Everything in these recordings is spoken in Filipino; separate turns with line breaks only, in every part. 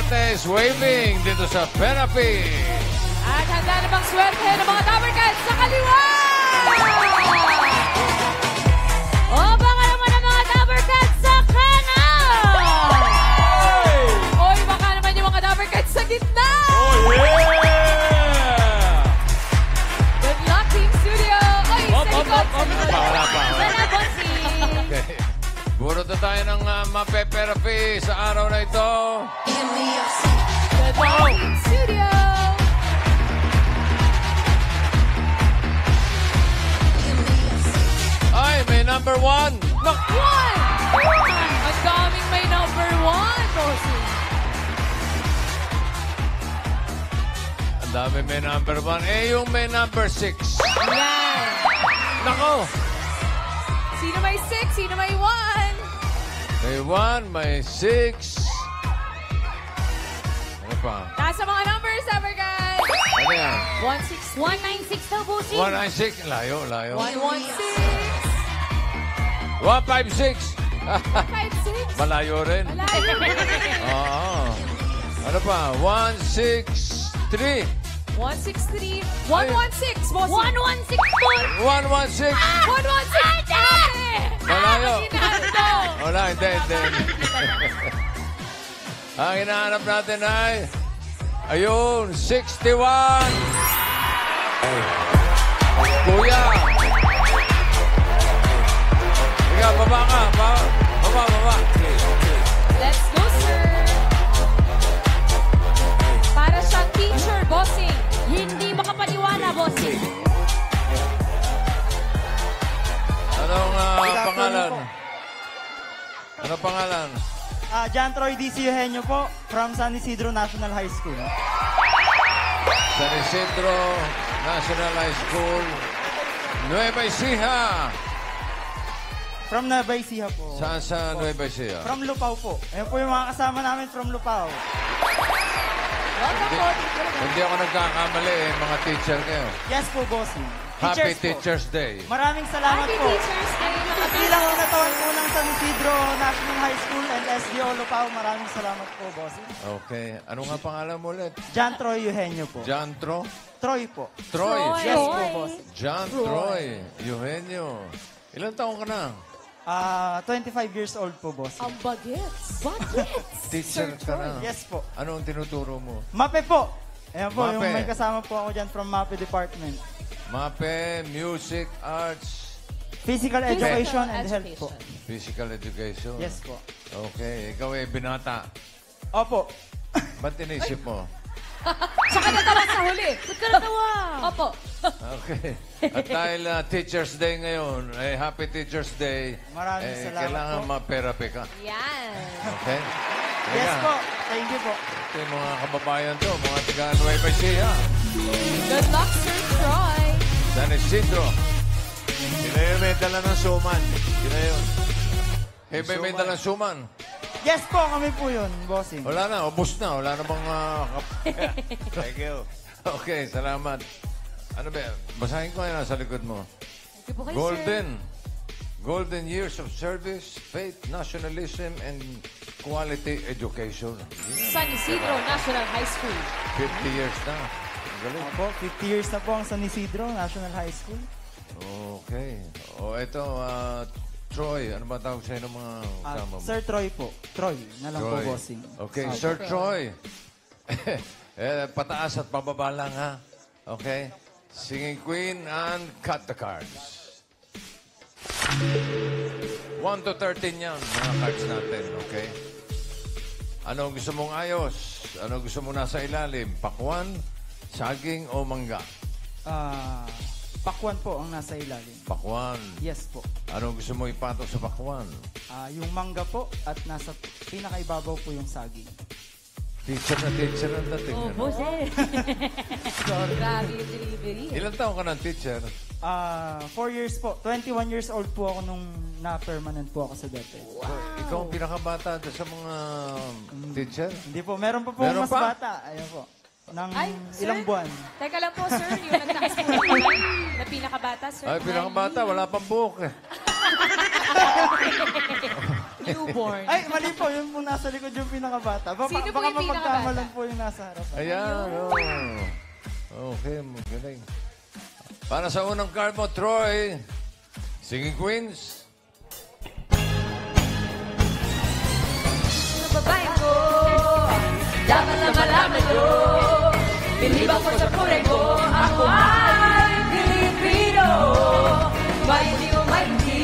Ate is waving dito sa Therapy.
At handa na bang swerte ng mga Tabercats sa kaliwa? O baka naman ang mga Tabercats sa kanan? Oy, baka naman yung mga Tabercats sa gitna?
Oh, yeah!
Good luck, Team Studio! Oy, sa likod, sa likod.
Wala pa.
Wala, bossing.
Okay. Bunot na tayo ng mape-therapy sa araw na ito.
Good luck, Team Studio!
Ay, may number one.
One! Ang daming may number one, bossing.
Ang dami may number one. Eh, yung may number six.
Yan.
Nako!
Sino may 6? Sino may 1?
May one, may six. Ano pa?
Nasa mga numbers, Tabercats.
Ano yan?
196 daw, bossing.
196. Layo, layo.
116.
156.
56.
Malayo rin.
Malayo.
Oo. Ano pa? 163.
163. 116, bossing.
116 po.
116.
116.
Malayo.
Ito.
Wala, hindi. Ang hinahanap natin ay, ayun, 61. Kuya. Ikaw, baba ka. Baba.
Let's go, sir. Para siyang teacher, bossing.
Hindi makapaniwala, bossing.
Anong pangalan? Anong pangalan?
John Troy DC Eugenio po, from San Isidro National High School.
San Isidro National High School, Nueva Ecija.
From Nueva Ecija po.
Saan sa Nueva Ecija?
From Lupao po. Ayan po yung mga kasama namin from Lupao.
Welcome po.
Hindi ako nagkakamali mga teacher kayo.
Yes po, bossing.
Happy
po.
Teacher's Day.
Maraming salamat
Happy
po.
Teachers Day, mga
Bilang natawan po ng San Isidro National High School and SDO Lupao, maraming salamat po, bossing.
Okay. Ano nga pangalan mo ulit?
John Troy Eugenio po.
John
Troy po.
Troy.
Yes po, bossing.
John Troy. Eugenio. Ilan taong ka na?
25 years old po, bossing.
Ang bagets. Bagets.
Teacher ka na.
Yes po.
Ano ang tinuturo mo?
MAPE po. Ayan po,
MAPE.
yung may kasama po ako dyan from MAPE Department.
MAPE, Music, Arts,
Physical Education and Health po.
Physical Education.
Yes po.
Okay. Ikaw ay binata.
Opo.
Ba't inisip mo?
Saka natawa sa huli.
Ba't ka natawa?
Opo.
Okay. At dahil Teacher's Day ngayon, Happy Teacher's Day,
Maraming salamat
kailangan
po.
ma-therapy ka.
Yan.
Okay?
Yes
Kaya,
po. Thank you po.
ito yung mga kababayan to, mga taga Nueva Ecija,
Good luck, Sir Troy.
San Isidro. Sino yung may dala ng suman? Sino yun? May dala ng suman.
Yes po, kami po yun, bossing.
Wala na, ubos na. Wala na bang... Thank you. Okay, salamat. Ano ba? Basahin ko yan sa likod mo.
Thank you po kayo,
Golden. Golden years of service, faith, nationalism, and quality education.
San Isidro National High School.
50 years na. Ang galing.
Opo, 50 years na po ang San Isidro National High School.
Okay. O, ito, Troy. Ano ba tawag sa'yo ng mga kasama mo?
Sir Troy po. Troy, na lang po,
Troy.
bossing.
Okay, Sir Troy. Pataas at pababa lang, ha? Okay? Singing Queen and cut the cards. 1 to 13 yan, mga cards natin, okay? Anong gusto mong ayos? Anong gusto mong nasa ilalim? Pakwan, saging o mangga?
Pakwan po ang nasa ilalim.
Pakwan.
Yes po.
Anong gusto mong ipato sa pakwan?
Yung mangga po at nasa pinakaibabaw po yung saging.
Teacher na teacher ang dating.
Oh,
ano?
bossing.
Grabe yung delivery.
Ilan taon ka ng teacher?
4 years po. 21 years old po ako nung na-permanent po ako sa DepEd.
Ikaw ang pinakabata doon sa mga teacher?
Hindi po. Meron pa po
Meron
mas
pa?
bata. Ayun po. Ng
Ay, sir?
ilang buwan.
Teka lang po, sir. Yung nagtaas po na pinakabata, sir.
Ay, pinakabata, wala pang buhok eh.
Newborn.
Ay, mali po. Yung po nasa likod yung pinakabata.
Sino po
Baka
yung pinakabata?
mapagkamalan po yung nasa harap.
Ayan, Okay, magaling. Para sa unang card mo, Troy, Singing Queens.
Babae ko, dapat na malaman ko. Believe ako sa kulay ko. Ako ay Pilipino. May hindi o may hindi.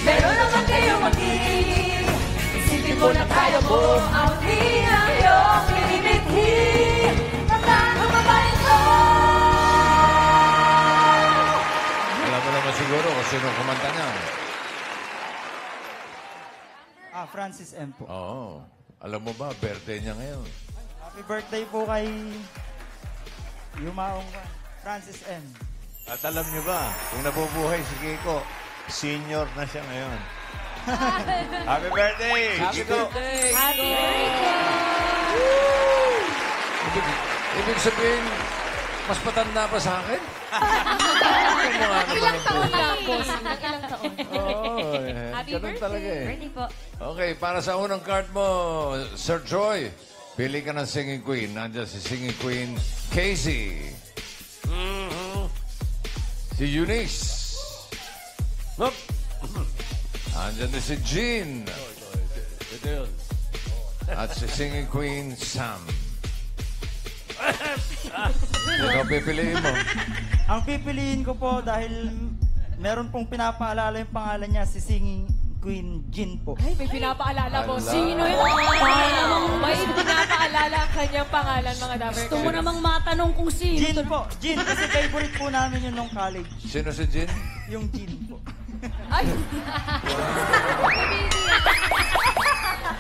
Meron naman kayo mag-ibig. Isipin mo na kaya mo ang hinang iyong pinimiti. Tandaan ang babae ko.
Alam mo naman siguro kung sino kumanta niya.
Francis M. po.
Oo. Alam mo ba, birthday niya ngayon.
Happy birthday po kay Yumaong Francis M.
At alam niyo ba, kung nabubuhay si Kiko, senior na siya ngayon. Happy birthday, Kiko!
Happy birthday!
Ibig sabihin, mas patanda pa sa akin?
Ilang taon lang, boss? Ilang taon?
Oo,
Happy
ganun talaga eh.
Birthday po.
Okay, para sa unang card mo, Sir Troy, pili ka ng singing queen. Nandiyan si singing queen, Casey. Si Eunice. Nandiyan din si Jean. At si singing queen, Sam. Sino pipiliin mo?
Ang pipiliin ko po dahil meron pong pinapaalala yung pangalan niya, si Singing Queen Jean po.
Ay, may pinapaalala po.
Ala.
Sino yun? May pinapaalala ang kanyang pangalan, mga Dapper
Gusto mo namang matanong kung sino.
Jean po. Jean, kasi favorite po namin yun nung college.
Sino si Jean?
Yung Jean po.
Ay!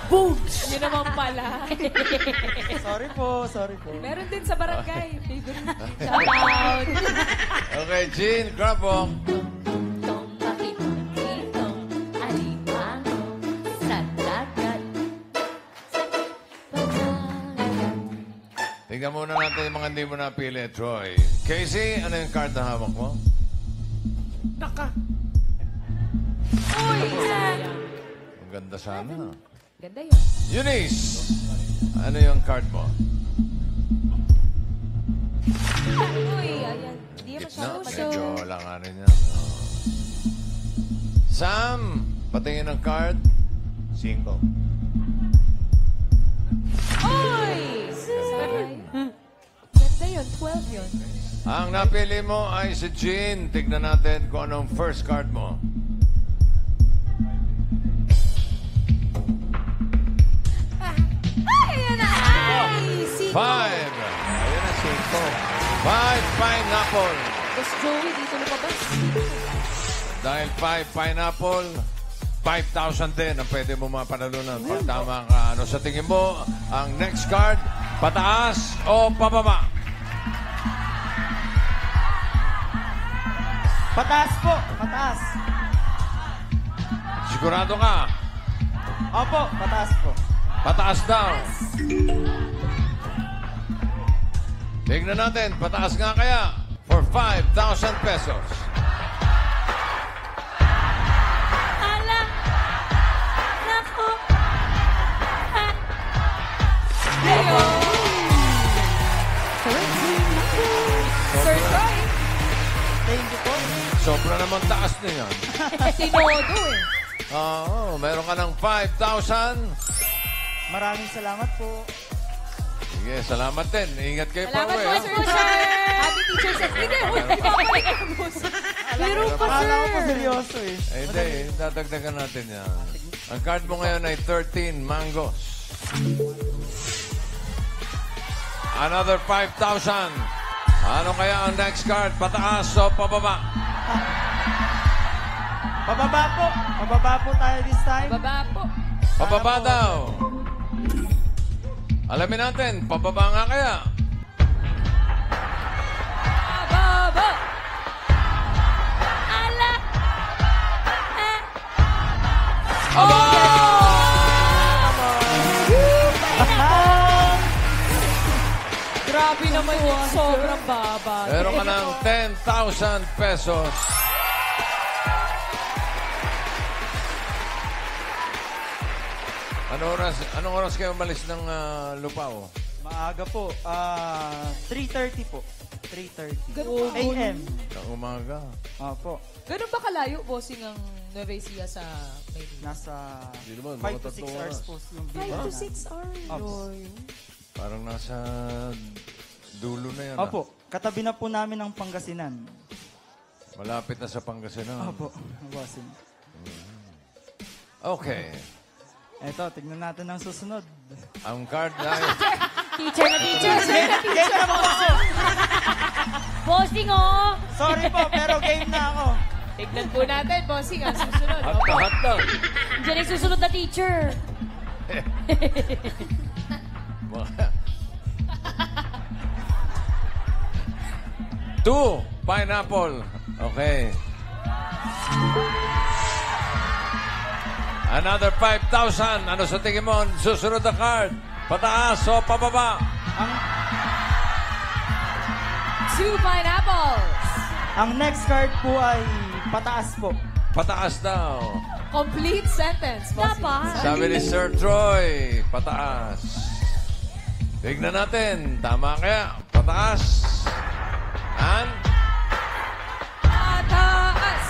Boom! Yun naman pala.
Sorry po.
Meron din sa barangay. Favorite. Shout out!
Okay, Jean, grab mo.
Tong pakitong alimango sa dagat.
Tingnan muna natin yung mga hindi mo napili, Troy. Casey, ano yung card na hawak mo? Ang ganda sana.
Ganda yun.
Eunice, ano yung card mo?
Uy, ayan. Hindi
Gitna,
masyado
medyo langanin niya. Sam, patingin ng card.
5.
Uy! Ganda yun. 12 yun.
Ang napili mo ay si Jean. Tignan natin kung anong first card mo.
Ayan na! Ay! Si
5. Ayun na, 5 pineapple.
Boss Joey, dito lumabas.
Dahil 5 pineapple, 5,000 din ang pwede mo mapanalunan. Pag tama ka, ano sa tingin mo, ang next card, pataas o pababa?
Pataas po. Pataas.
Sigurado ka?
Opo, pataas po.
Pataas daw. Tignan natin, pataas nga kaya for 5,000 pesos.
Ala! Naku!
Sir Troy,
Thank you po.
Sobra naman taas na yan.
tinodo eh.
Oo, meron ka ng 5,000.
Maraming salamat po.
Sige, salamat din. Ingat kayo pa
Salamat
uwi.
po,
ha?
Sir Troy. Happy Teacher's Day. Hindi, uy, di ba ako nag-ambos? Pero pa,
Akala ko po seryoso eh.
Eh, hindi, dadagdagan natin yan. Ang card mo ngayon ay 13 mangoes. Another 5,000. Ano kaya ang next card? Pataas o pababa?
Pababa po. Pababa po tayo this time.
Baba po.
Pababa daw. Alamin natin, pababa nga kaya.
Baba!
Ala!
Aba!
Grabe naman yung sobrang baba.
Meron ka ng 10,000 pesos. Anong oras kayo umalis ng Lupao?
Maaga po. 3:30 po. 3:30
Ganun ba?
AM.
Ng umaga.
Opo.
Ganun ba kalayo, bossing, ang Nueva Ecija sa Maynila?
Nasa
Hindi naman,
5
mga
to 6
tatlong
hours
oras.
po yung
5
biyahe
to
namin.
6 hours.
Opo.
Parang nasa dulo na yan.
Opo. Katabi na po namin ang Pangasinan.
Malapit na sa Pangasinan.
Opo. Bossing.
Okay.
Eto, tignan natin ang susunod.
Ang card ay...
Teacher na teacher, sir na
Game
teacher.
na po kasi.
Bossing, oh!
Sorry po, pero game na ako.
Tignan po natin, bossing, ang susunod.
Hot na, hot na.
Diyan yung susunod na teacher.
Two, pineapple. Okay. Another 5,000. Ano sa tingin mo? Susunod na card. Pataas o pababa?
2 pineapples.
Ang next card po ay pataas po.
Pataas daw.
Complete sentence, bossing.
Dapat.
Sabi ni Sir Troy, pataas. Tignan natin. Tama kaya? Pataas. And?
Pataas.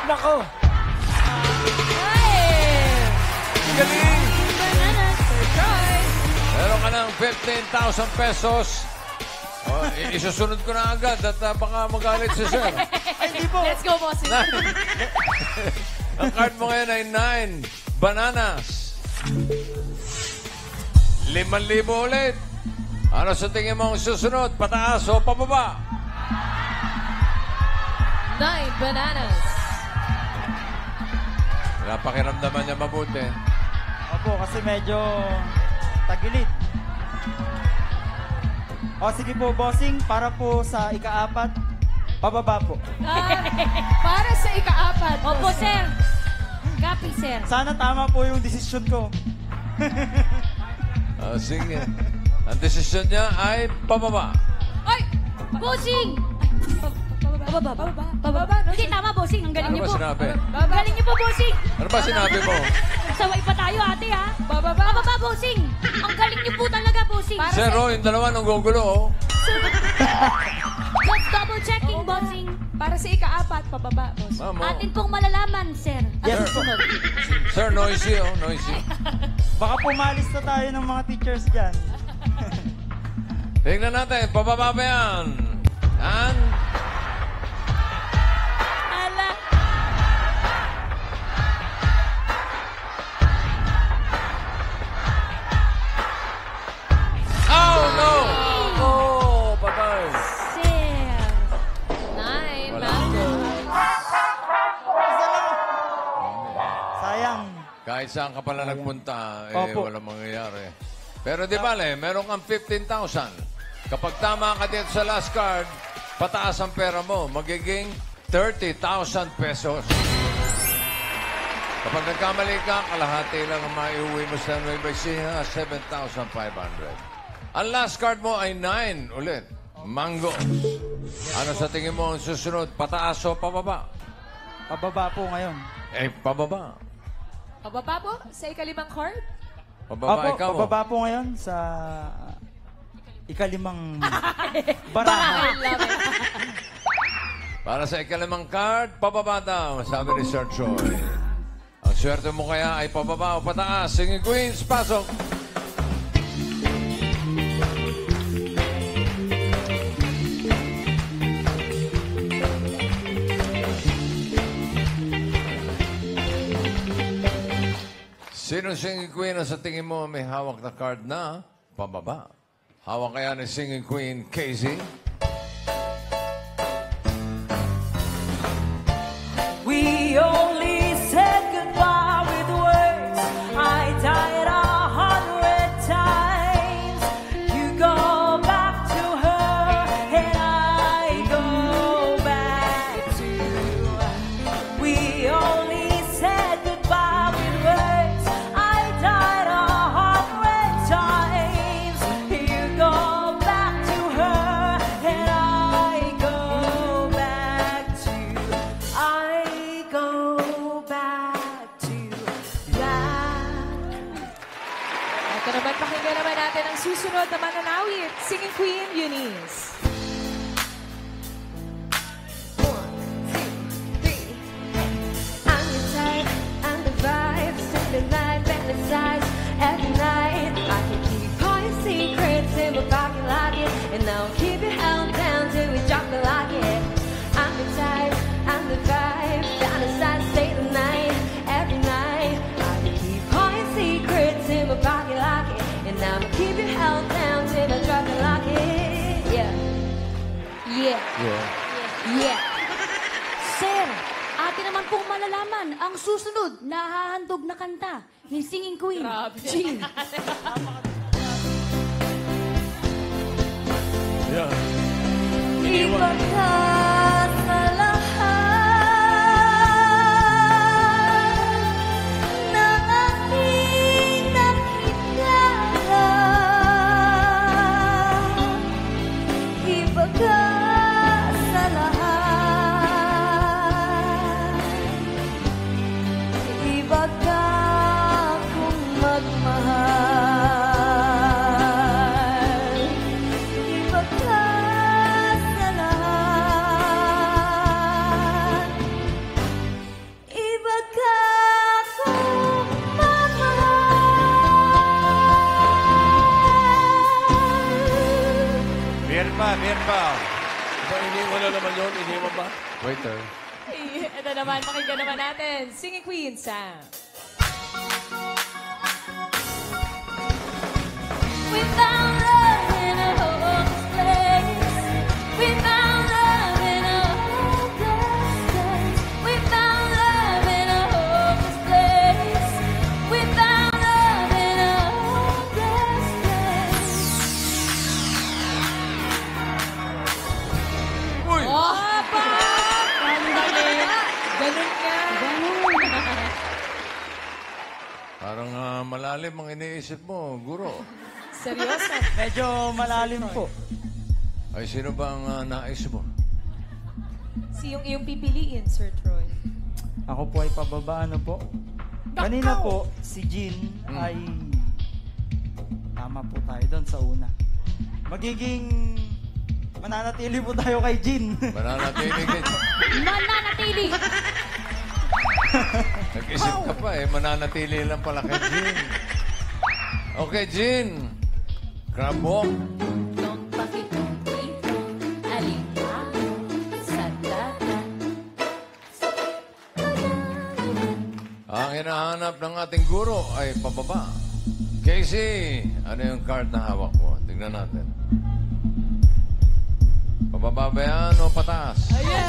Nako.
Hey!
Galing.
Bananas, Sir Troy.
Meron ka ng 15,000 pesos. O, isusunod ko na agad at baka magalit si Sir.
Ay, di po.
Let's go, bossing.
Ang card mo ngayon ay 9 bananas. 5,000 ulit. Ano sa tingin mo ang susunod? Pataas o pababa?
9 bananas.
Napakiramdaman niya mabuti.
Opo, kasi medyo tagilid. O sige po, bossing, para po sa ika-4, pababa po.
Para sa ika-4.
Opo, sir. Copy, sir.
Sana tama po yung desisyon ko.
Sige. Ang desisyon niya ay pababa.
Ay!
Bossing! Pababa.
Pababa, no?
Hindi, tama, bossing. Ang galing
Ano
niyo
ba
po.
sinabi?
Ang galing niyo po, bossing.
Ano ba sinabi mo?
Saway pa tayo, ate, ha?
Pababa.
Pababa, bossing. Ang galing niyo po talaga, bossing.
Para
Sir, yung dalawa nang gugulo, oh.
Just double checking, bossing.
Para sa ika-4, pababa, boss.
Mamo.
Atin pong malalaman, sir. Ang
Yes,
susunod.
Sir, noisy, oh. Noisy.
Baka pumalis na tayo ng mga teachers dyan.
Tingnan natin. Pababa ba yan? And...
Ala.
Oh, no! Oh, patay.
Sir.
9
Wala.
mango.
Sayang.
Kahit saan ka pala nagpunta,
Opo.
walang mangyayari. Pero di bale, meron kang 15,000. Kapag tama ka dito sa last card, pataas ang pera mo, magiging 30,000 pesos. Kapag nagkamali ka, kalahati lang ang maiuwi mo sa Nueva Ecija, 7,500. Ang last card mo ay 9 ulit. Mango. Ano sa tingin mo ang susunod? Pataas o pababa?
Pababa po ngayon.
Pababa.
Pababa po sa ika-5 card.
Pababa
Opo,
ikaw.
pababa po ngayon sa ika-5 baraha.
I love it.
Para sa ika-5 card, pababa daw, sabi ni Sir Troy. Ang swerte mo kaya ay pababa o pataas. Singing Queens, pasok! Sino Singing Queen ang sa tingin mo may hawak na card na pababa? Hawak kaya ni Singing Queen, Casey?
We only said goodbye with words. I died 100 times. You go back to her, and I go back to. We only said goodbye with words. I died 100 times. You go back to her, and I go back to. I go
naman, pakinggan naman natin ang susunod na mananawit. Singing Queen, Eunice.
I'm the type, I'm the vibe, sleeping light, fantasize every night. I can keep all your secrets in my pocket like it, and I'll keep it held down till we drop it like it. I'm the type, I'm the vibe, fantasize late at night, every night. I can keep all your secrets in my pocket like it, and I'll keep it held down till I drop it like it. Yeah.
Yeah.
Yeah.
Yeah.
Sir, atin naman pong malalaman ang susunod na hahandog na kanta ni Singing Queen.
Grabe.
Jean.
Yeah.
Iba ka sa lahat ng aking nakilala. Iba ka sa lahat. Iba ka kung magmahal. Iba ka sa lahat. Iba ka kung magmahal.
Bien pa.
Ba, iniwan na naman yun? Iniwan ba?
Waiter.
Ito naman, pakinggan naman natin. Singing Queen, Sam.
We found love in a hopeless place. We found love in a hopeless place. We found love in a hopeless place. We found love in a hopeless place.
Uy!
Opa! Ganun nga.
Parang malalim ang iniisip mo, guro.
Seryoso.
Medyo malalim po.
Ay, sino ba ang nais mo?
Si yung iyong pipiliin, Sir Troy.
Ako po ay pababa, ano po. Kanina po, si Jean ay... Tama po tayo doon sa una. Magiging... Mananatili po tayo kay Jean.
Mananatili ka.
Mananatili.
Nag-isip ka pa eh. Mananatili lang pala kay Jean. Okay, Jean. Crab walk.
Don't pakituloy. Alimango sa dagat.
Ang hinahanap ng ating guro ay pababa. Casey, ano yung card na hawak mo? Tingnan natin. Pababa ba yan o pataas?
Ayan.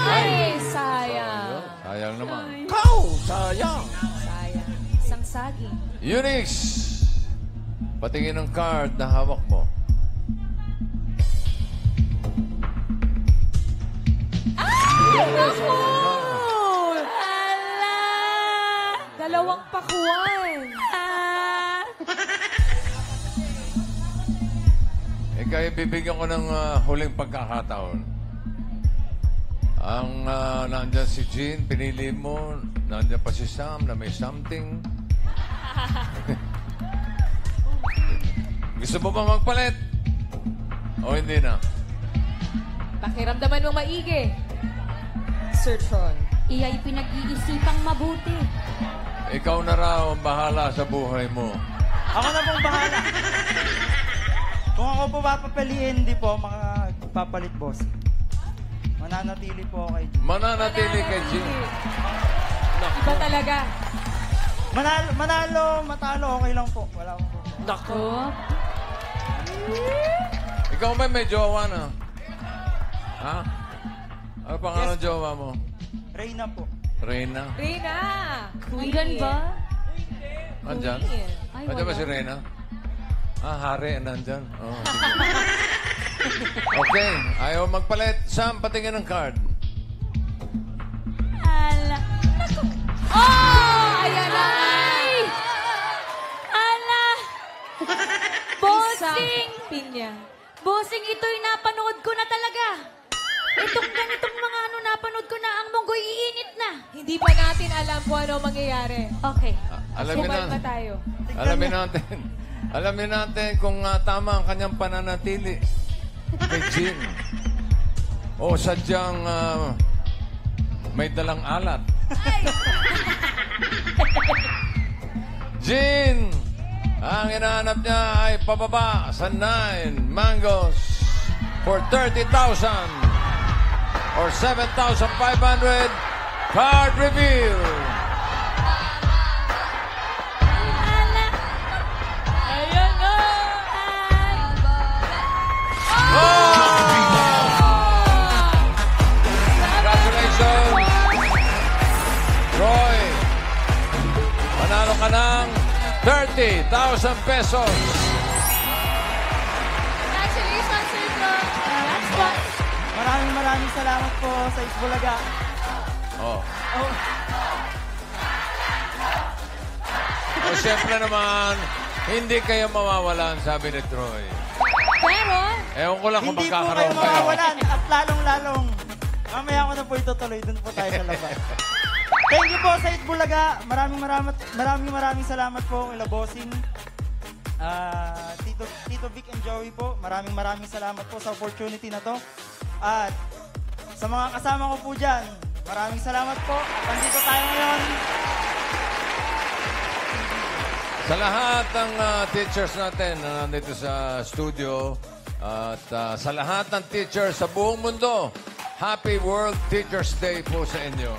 Ay, sayang.
Sayang naman.
Kau! Sayang!
Sayang. Isang saging.
Eunice! Patingin ang card na hawak mo.
Naku! Ala! Dalawang pakuan.
Kaya bibigyan ko ng huling pagkakataon. Ang nandyan si Jean, pinili mo. Nandyan pa si Sam na may something. Gusto mo ba magpalit? O hindi na?
Pakiramdaman mong maigi. Sir Troy.
Iya'y pinag-iisipang mabuti.
Ikaw na raw ang bahala sa buhay mo.
Ako na pong bahala. Kung ako po papapiliin, hindi po makapapaliit, boss. Mananatili po ako kay Jean.
Mananatili kay Jean.
Iba talaga.
Manalo, matalo, okay lang po. Wala akong problema.
Nako!
Ikaw may jowa na. Ha? Ano pangalan ng jowa mo?
Reyna po.
Reyna.
Reyna.
Nandyan ba?
Nandyan?
Ay,
Nandyan ba
wala.
si Reyna? Hari, nandyan. Oh, okay, ayaw magpalit. Sam, patingin ng card.
Ala.
Oh! Ayan na.
Ala.
Isang
Bossing!
pinya.
Bossing, ito'y napanood ko na talaga. Itong ganitong mga napanood ko na ang monggoy iinit na.
Hindi pa natin alam kung ano mangyayari.
Okay.
Alamin
Kumalma
na.
tayo.
Alamin natin. Alamin natin kung tama ang kanyang pananatili kay Jean. O sadyang may dalang alat. Jean, ang hinahanap niya ay pababa sa 9 mangoes for 30,000 or 7,500. Card reveal.
Ayan na!
Congratulations! Roy, panalo ka ng 30,000 pesos.
Congratulations, Sir Bro. That's what.
Maraming salamat po sa Isbulaga.
Oh.
Oh,
O siyempre naman, hindi kayo mawawalan, sabi ni Troy.
Pero,
Ewan ko lang kung
hindi po kayo
magkakaroon kayo.
mawawalan at lalong-lalong. Mamaya ko na po itutuloy. Doon po tayo sa labas. Thank you po sa Itbulaga. Maraming salamat po kay Labosing. Tito Vic and Joey po. Maraming salamat po sa opportunity na to. At sa mga kasama ko po dyan, maraming salamat po. At nandito tayo ngayon.
Sa lahat ng teachers natin na nandito sa studio at sa lahat ng teachers sa buong mundo, Happy World Teachers Day po sa inyo.